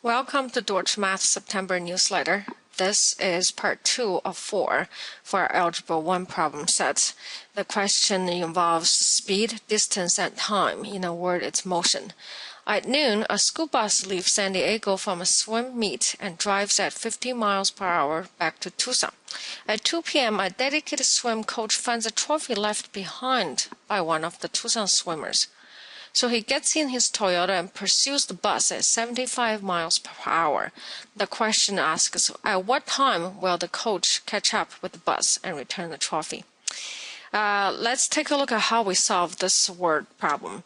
Welcome to Deutsch Math September newsletter. This is part 2 of 4 for our Algebra 1 problem set. The question involves speed, distance, and time. In a word, it's motion. At noon, a school bus leaves San Diego from a swim meet and drives at 50 miles per hour back to Tucson. At 2 p.m., a dedicated swim coach finds a trophy left behind by one of the Tucson swimmers. So he gets in his Toyota and pursues the bus at 75 miles per hour. The question asks, at what time will the coach catch up with the bus and return the trophy? Let's take a look at how we solve this word problem.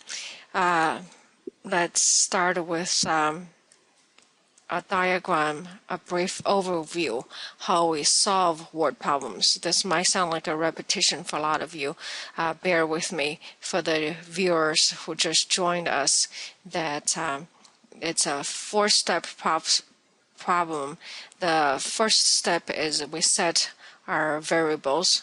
Let's start with a diagram, a brief overview, how we solve word problems. This might sound like a repetition for a lot of you. Bear with me. For the viewers who just joined us, that it's a four-step problem. The first step is we set our variables.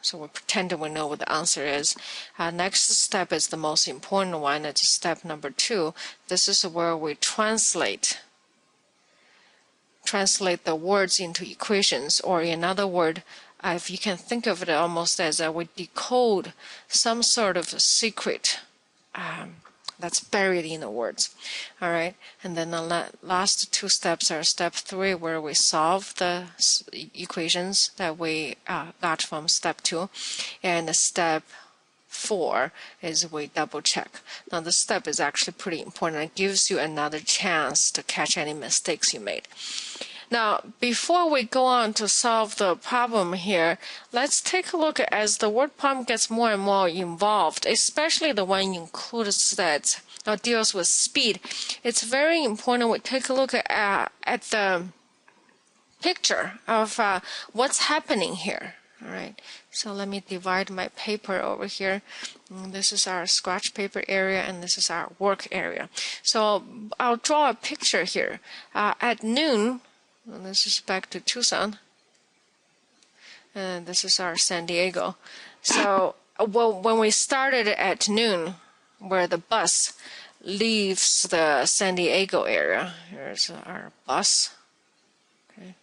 So we pretend that we know what the answer is. Next step is the most important one. It's step number 2. This is where we translate the words into equations, or in other words, if you can think of it almost as we decode some sort of secret that's buried in the words. All right, and then the last 2 steps are step 3, where we solve the equations that we got from step 2, and step 4 is we double check. Now this step is actually pretty important. It gives you another chance to catch any mistakes you made. Now, before we go on to solve the problem here, let's take a look at as the word problem gets more and more involved, especially the one includes that deals with speed. It's very important we take a look at the picture of what's happening here. All right, so let me divide my paper over here. This is our scratch paper area, and this is our work area. So I'll draw a picture here. At noon, and this is back to Tucson, and this is our San Diego. So when we started at noon, where the bus leaves the San Diego area, here's our bus, okay,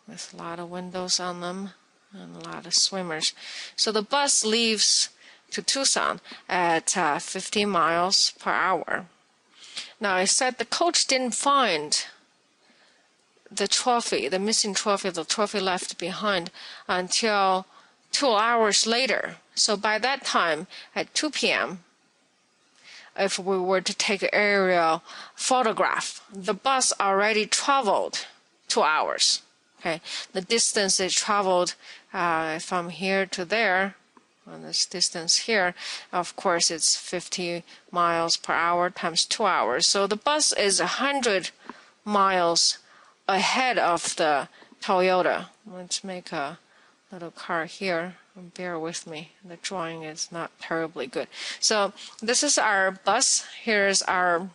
with a lot of windows on them and a lot of swimmers. So the bus leaves to Tucson at 50 miles per hour. Now I said the coach didn't find the trophy, the missing trophy, the trophy left behind until 2 hours later. So by that time, at 2 p.m., if we were to take an aerial photograph, the bus already traveled 2 hours. Okay, the distance it traveled from here to there, on this distance here, of course, it's 50 miles per hour times 2 hours. So the bus is 100 miles ahead of the Toyota. Let's make a little car here. Bear with me. The drawing is not terribly good. So this is our bus. Here's our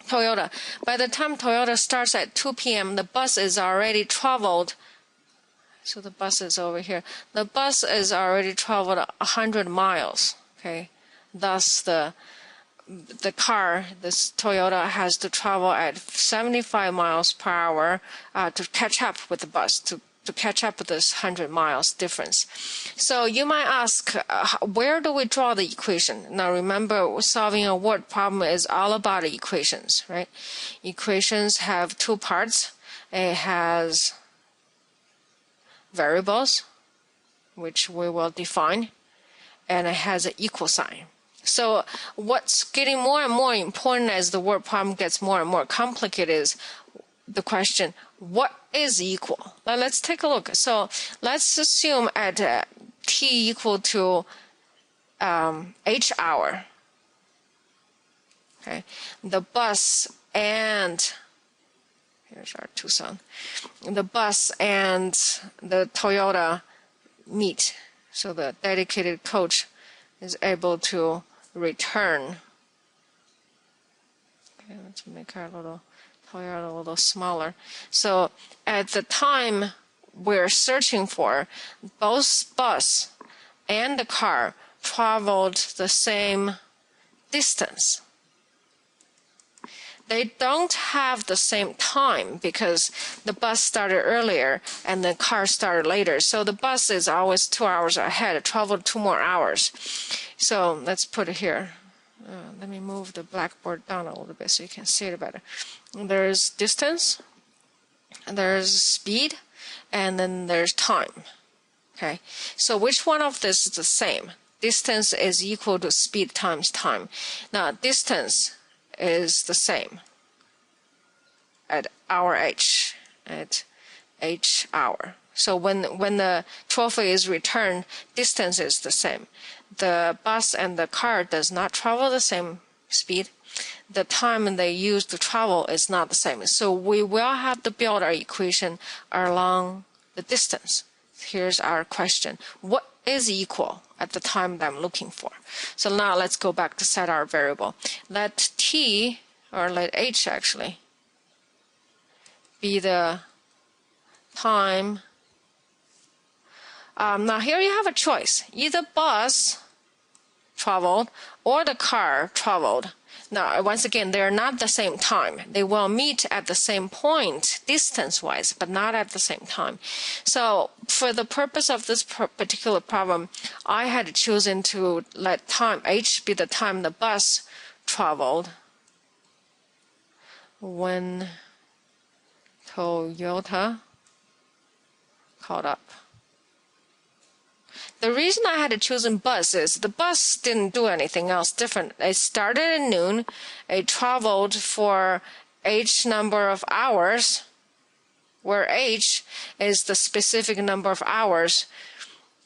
Toyota. By the time Toyota starts at 2 p.m., the bus is already traveled. So the bus is over here. The bus is already traveled 100 miles. Okay, thus the car, this Toyota, has to travel at 75 miles per hour to catch up with the bus, to catch up with this 100 miles difference. So you might ask, where do we draw the equation? Now remember, solving a word problem is all about equations, right? Equations have 2 parts. It has variables, which we will define, and it has an equal sign. So what's getting more and more important as the word problem gets more and more complicated is the question, what is equal? Now let's take a look. So let's assume at t equal to h hour, okay, the bus and, here's our Tucson, the bus and the Toyota meet. So the dedicated coach is able to return. Okay, let's make our little Toyota a little smaller. So at the time we're searching for, both bus and the car traveled the same distance. they don't have the same time because the bus started earlier and the car started later. So the bus is always 2 hours ahead. It traveled 2 more hours. So let's put it here. Let me move the blackboard down a little bit so you can see it better. There's distance, there's speed, and then there's time. Okay, so which one of this is the same? Distance is equal to speed times time. Now distance is the same at hour h, at h hour. So when the trophy is returned, distance is the same. The bus and the car does not travel the same speed. The time they use to travel is not the same. So we will have to build our equation along the distance. Here's our question. What is equal at the time that I'm looking for? So now let's go back to set our variable. Let t, or let h actually, be the time. Now here you have a choice. Either bus traveled or the car traveled. Now, once again, they're not the same time. They will meet at the same point, distance-wise, but not at the same time. So, for the purpose of this particular problem, I had chosen to let time h be the time the bus traveled when Toyota caught up. The reason I had chosen bus is the bus didn't do anything else different. It started at noon. It traveled for h number of hours, where h is the specific number of hours,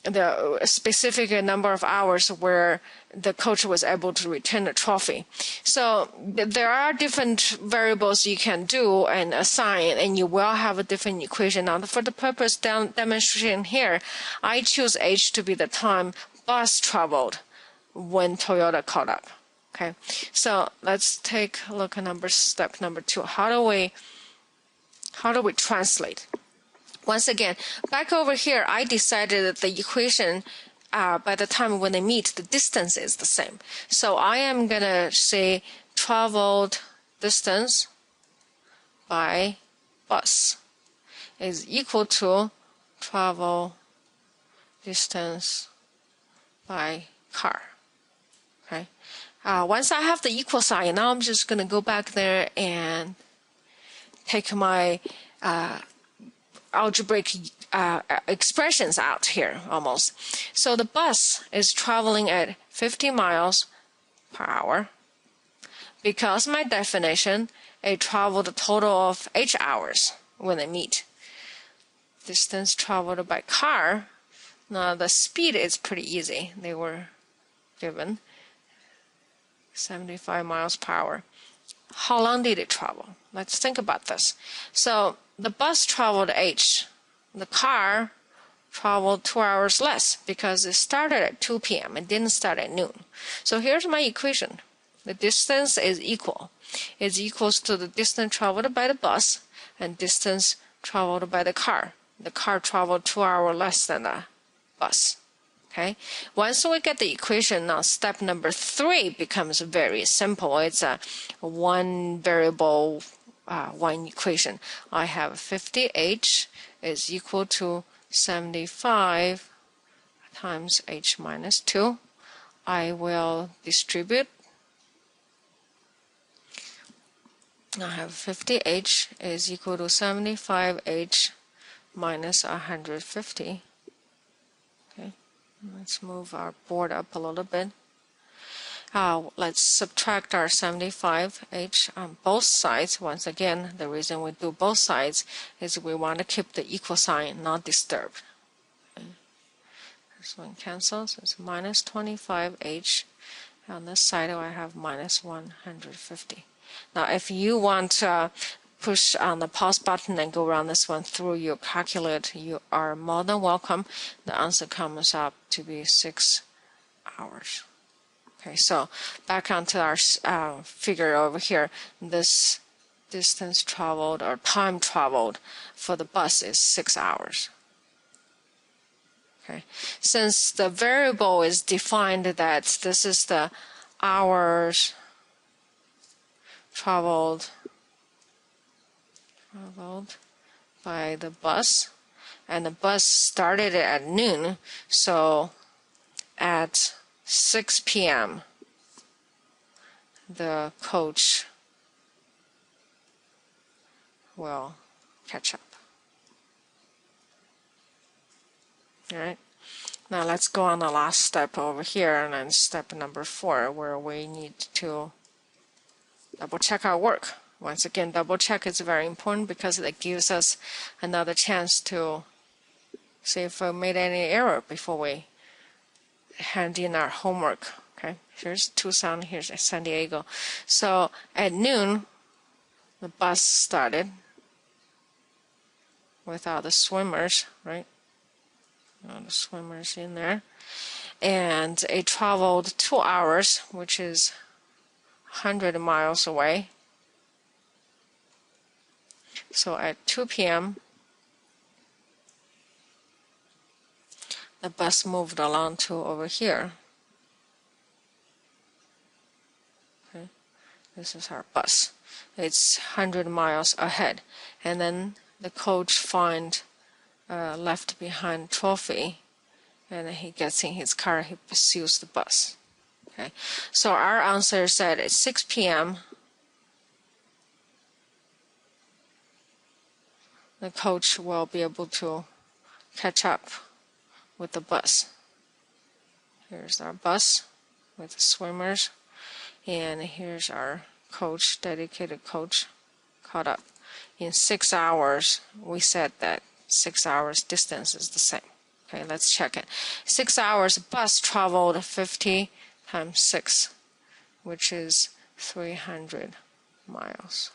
the specific number of hours where the coach was able to return the trophy. So there are different variables you can do and assign, and you will have a different equation. Now, for the purpose demonstration here, I choose h to be the time bus traveled when Toyota caught up. Okay, so let's take a look at step number 2. How do we translate? Once again, back over here, I decided that the equation, by the time when they meet, the distance is the same. So I am going to say traveled distance by bus is equal to travel distance by car. Okay. Once I have the equal sign, now I'm just going to go back there and take my algebraic expressions out here almost. So the bus is traveling at 50 miles per hour. Because my definition, it traveled a total of h hours when they meet. Distance traveled by car. Now the speed is pretty easy. They were given 75 miles per hour. How long did it travel? Let's think about this. So the bus traveled h. The car traveled 2 hours less because it started at 2 p.m. It didn't start at noon. So here's my equation. The distance is equal. It's equals to the distance traveled by the bus and distance traveled by the car. The car traveled 2 hours less than the bus. Okay. Once we get the equation, now step number 3 becomes very simple. It's a one variable, one equation. I have 50h is equal to 75 times h minus 2. I will distribute. I have 50h is equal to 75h minus 150. Okay, let's move our board up a little bit. Let's subtract our 75h on both sides. Once again, the reason we do both sides is we want to keep the equal sign not disturbed. Okay. This one cancels. It's minus 25h. On this side, I have minus 150. Now, if you want to push on the pause button and go around this one through your calculator, you are more than welcome. The answer comes up to be 6 hours. Okay, so back onto our figure over here. This distance traveled or time traveled for the bus is 6 hours. Okay, since the variable is defined that this is the hours traveled by the bus, and the bus started at noon, so at 6 p.m. the coach will catch up. All right. Now let's go on the last step over here, and then step number 4, where we need to double check our work. Once again, double check is very important because it gives us another chance to see if we made any error before we hand in our homework. Okay, here's Tucson, here's San Diego. So at noon, the bus started with all the swimmers, right? All the swimmers in there. And it traveled 2 hours, which is 100 miles away. So at 2 p.m., the bus moved along to over here. Okay, this is our bus. It's 100 miles ahead. And then the coach finds left behind trophy, and then he gets in his car, he pursues the bus. Okay, so our answer said at 6 p.m. the coach will be able to catch up with the bus. Here's our bus with the swimmers, and here's our coach, dedicated coach, caught up. In 6 hours, we said that 6 hours distance is the same. Okay, let's check it. 6 hours, bus traveled 50 times 6, which is 300 miles.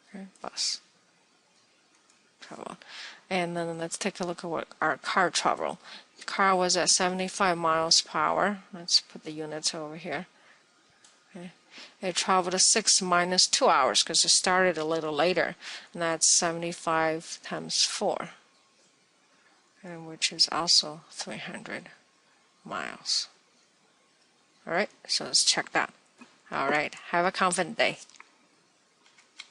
Okay, bus traveled. And then let's take a look at what our car traveled. The car was at 75 miles per hour. Let's put the units over here. Okay. It traveled 6 minus 2 hours because it started a little later, and that's 75 times 4, and which is also 300 miles. All right, so let's check that. All right, have a confident day.